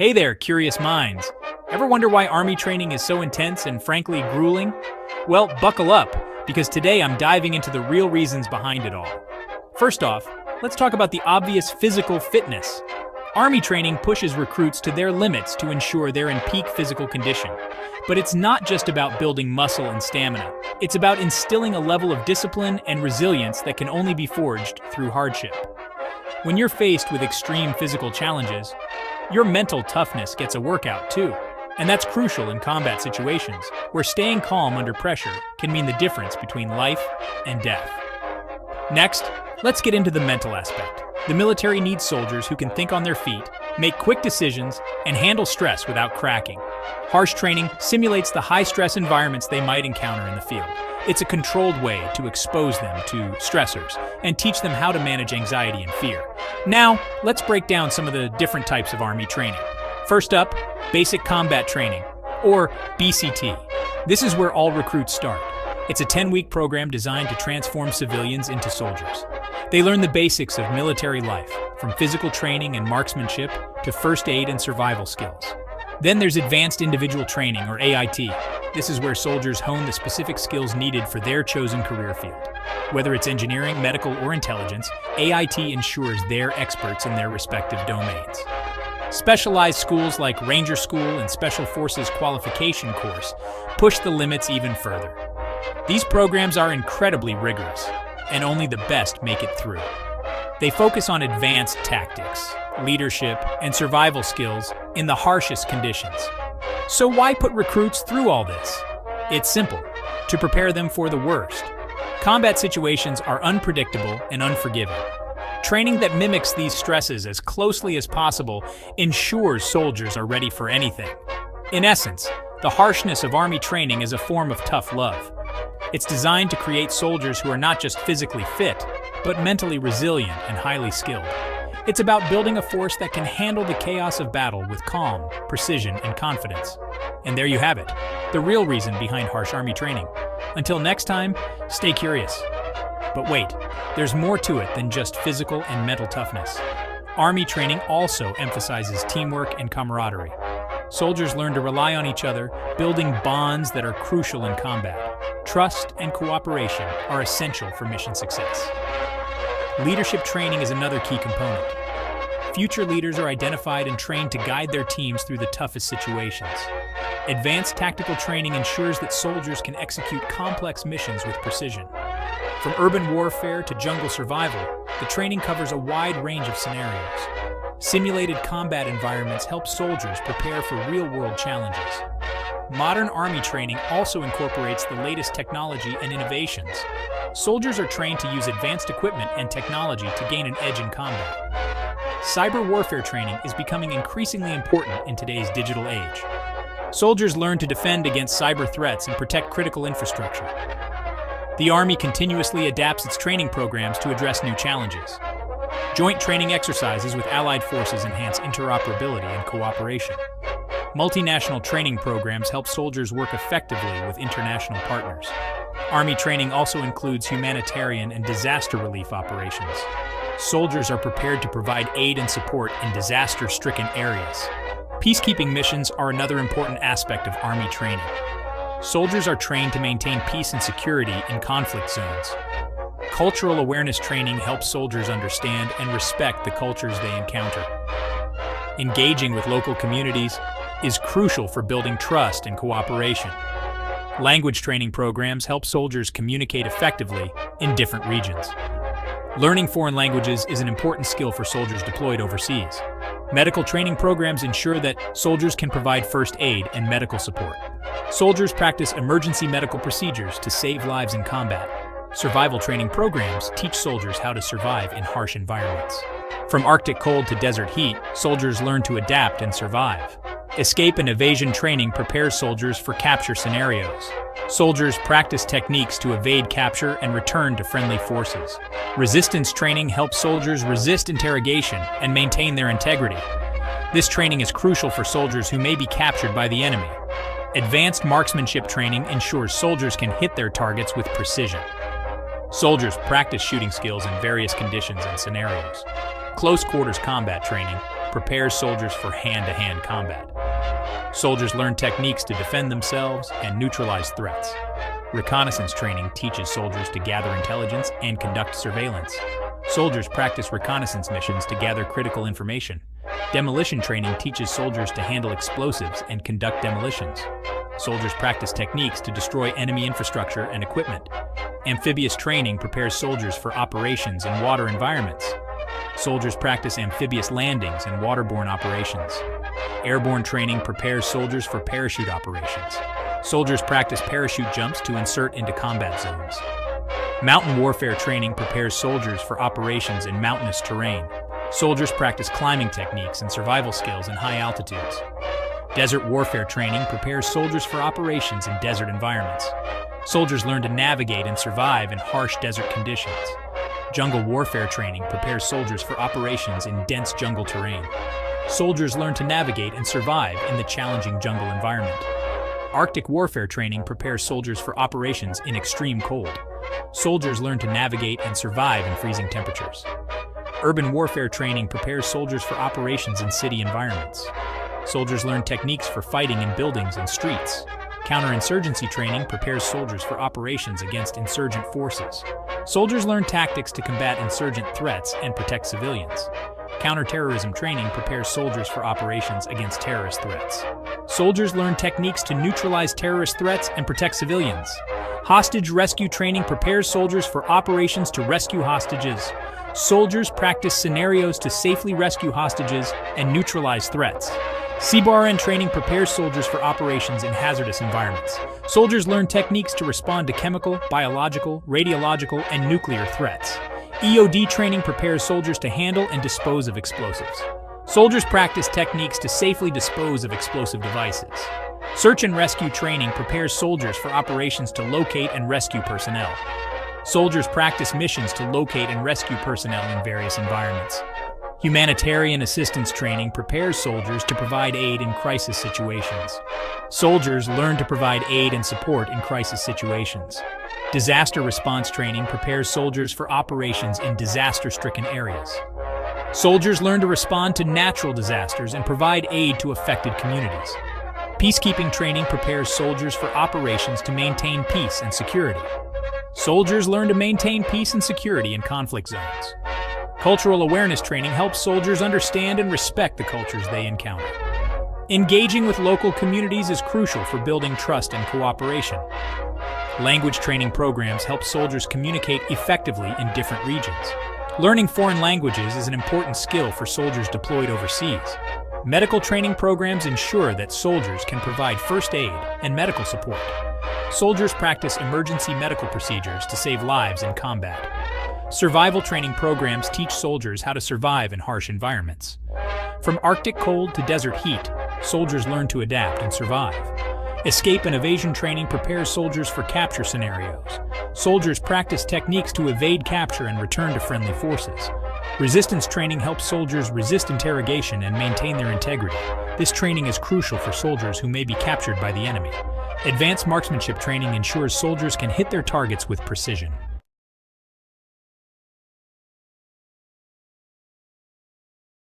Hey there, curious minds. Ever wonder why Army training is so intense and frankly grueling? Well, buckle up, because today I'm diving into the real reasons behind it all. First off, let's talk about the obvious physical fitness. Army training pushes recruits to their limits to ensure they're in peak physical condition. But it's not just about building muscle and stamina. It's about instilling a level of discipline and resilience that can only be forged through hardship. When you're faced with extreme physical challenges, your mental toughness gets a workout too. And that's crucial in combat situations, where staying calm under pressure can mean the difference between life and death. Next, let's get into the mental aspect. The military needs soldiers who can think on their feet, make quick decisions, and handle stress without cracking. Harsh training simulates the high-stress environments they might encounter in the field. It's a controlled way to expose them to stressors and teach them how to manage anxiety and fear. Now, let's break down some of the different types of Army training. First up, Basic Combat Training, or BCT. This is where all recruits start. It's a 10-week program designed to transform civilians into soldiers. They learn the basics of military life, from physical training and marksmanship to first aid and survival skills. Then there's Advanced Individual Training, or AIT. This is where soldiers hone the specific skills needed for their chosen career field. Whether it's engineering, medical, or intelligence, AIT ensures they're experts in their respective domains. Specialized schools like Ranger School and Special Forces Qualification Course push the limits even further. These programs are incredibly rigorous, and only the best make it through. They focus on advanced tactics, leadership, and survival skills in the harshest conditions. So why put recruits through all this? It's simple: to prepare them for the worst. Combat situations are unpredictable and unforgiving. Training that mimics these stresses as closely as possible ensures soldiers are ready for anything. In essence, the harshness of Army training is a form of tough love. It's designed to create soldiers who are not just physically fit, but mentally resilient and highly skilled. It's about building a force that can handle the chaos of battle with calm, precision, and confidence. And there you have it, the real reason behind harsh Army training. Until next time, stay curious. But wait, there's more to it than just physical and mental toughness. Army training also emphasizes teamwork and camaraderie. Soldiers learn to rely on each other, building bonds that are crucial in combat. Trust and cooperation are essential for mission success. Leadership training is another key component. Future leaders are identified and trained to guide their teams through the toughest situations. Advanced tactical training ensures that soldiers can execute complex missions with precision. From urban warfare to jungle survival, the training covers a wide range of scenarios. Simulated combat environments help soldiers prepare for real-world challenges. Modern Army training also incorporates the latest technology and innovations. Soldiers are trained to use advanced equipment and technology to gain an edge in combat. Cyber warfare training is becoming increasingly important in today's digital age. Soldiers learn to defend against cyber threats and protect critical infrastructure. The Army continuously adapts its training programs to address new challenges. Joint training exercises with allied forces enhance interoperability and cooperation. Multinational training programs help soldiers work effectively with international partners. Army training also includes humanitarian and disaster relief operations. Soldiers are prepared to provide aid and support in disaster-stricken areas. Peacekeeping missions are another important aspect of Army training. Soldiers are trained to maintain peace and security in conflict zones. Cultural awareness training helps soldiers understand and respect the cultures they encounter. Engaging with local communities is crucial for building trust and cooperation. Language training programs help soldiers communicate effectively in different regions. Learning foreign languages is an important skill for soldiers deployed overseas. Medical training programs ensure that soldiers can provide first aid and medical support. Soldiers practice emergency medical procedures to save lives in combat. Survival training programs teach soldiers how to survive in harsh environments. From Arctic cold to desert heat, soldiers learn to adapt and survive. Escape and evasion training prepares soldiers for capture scenarios. Soldiers practice techniques to evade capture and return to friendly forces. Resistance training helps soldiers resist interrogation and maintain their integrity. This training is crucial for soldiers who may be captured by the enemy. Advanced marksmanship training ensures soldiers can hit their targets with precision. Soldiers practice shooting skills in various conditions and scenarios. Close quarters combat training prepares soldiers for hand-to-hand combat. Soldiers learn techniques to defend themselves and neutralize threats. Reconnaissance training teaches soldiers to gather intelligence and conduct surveillance. Soldiers practice reconnaissance missions to gather critical information. Demolition training teaches soldiers to handle explosives and conduct demolitions. Soldiers practice techniques to destroy enemy infrastructure and equipment. Amphibious training prepares soldiers for operations in water environments. Soldiers practice amphibious landings and waterborne operations. Airborne training prepares soldiers for parachute operations. Soldiers practice parachute jumps to insert into combat zones. Mountain warfare training prepares soldiers for operations in mountainous terrain. Soldiers practice climbing techniques and survival skills in high altitudes. Desert warfare training prepares soldiers for operations in desert environments. Soldiers learn to navigate and survive in harsh desert conditions. Jungle warfare training prepares soldiers for operations in dense jungle terrain. Soldiers learn to navigate and survive in the challenging jungle environment. Arctic warfare training prepares soldiers for operations in extreme cold. Soldiers learn to navigate and survive in freezing temperatures. Urban warfare training prepares soldiers for operations in city environments. Soldiers learn techniques for fighting in buildings and streets. Counterinsurgency training prepares soldiers for operations against insurgent forces. Soldiers learn tactics to combat insurgent threats and protect civilians. Counterterrorism training prepares soldiers for operations against terrorist threats. Soldiers learn techniques to neutralize terrorist threats and protect civilians. Hostage rescue training prepares soldiers for operations to rescue hostages. Soldiers practice scenarios to safely rescue hostages and neutralize threats. CBRN training prepares soldiers for operations in hazardous environments. Soldiers learn techniques to respond to chemical, biological, radiological, and nuclear threats. EOD training prepares soldiers to handle and dispose of explosives. Soldiers practice techniques to safely dispose of explosive devices. Search and rescue training prepares soldiers for operations to locate and rescue personnel. Soldiers practice missions to locate and rescue personnel in various environments. Humanitarian assistance training prepares soldiers to provide aid in crisis situations. Soldiers learn to provide aid and support in crisis situations. Disaster response training prepares soldiers for operations in disaster-stricken areas. Soldiers learn to respond to natural disasters and provide aid to affected communities. Peacekeeping training prepares soldiers for operations to maintain peace and security. Soldiers learn to maintain peace and security in conflict zones. Cultural awareness training helps soldiers understand and respect the cultures they encounter. Engaging with local communities is crucial for building trust and cooperation. Language training programs help soldiers communicate effectively in different regions. Learning foreign languages is an important skill for soldiers deployed overseas. Medical training programs ensure that soldiers can provide first aid and medical support. Soldiers practice emergency medical procedures to save lives in combat. Survival training programs teach soldiers how to survive in harsh environments. From Arctic cold to desert heat, soldiers learn to adapt and survive. Escape and evasion training prepares soldiers for capture scenarios. Soldiers practice techniques to evade capture and return to friendly forces. Resistance training helps soldiers resist interrogation and maintain their integrity. This training is crucial for soldiers who may be captured by the enemy. Advanced marksmanship training ensures soldiers can hit their targets with precision.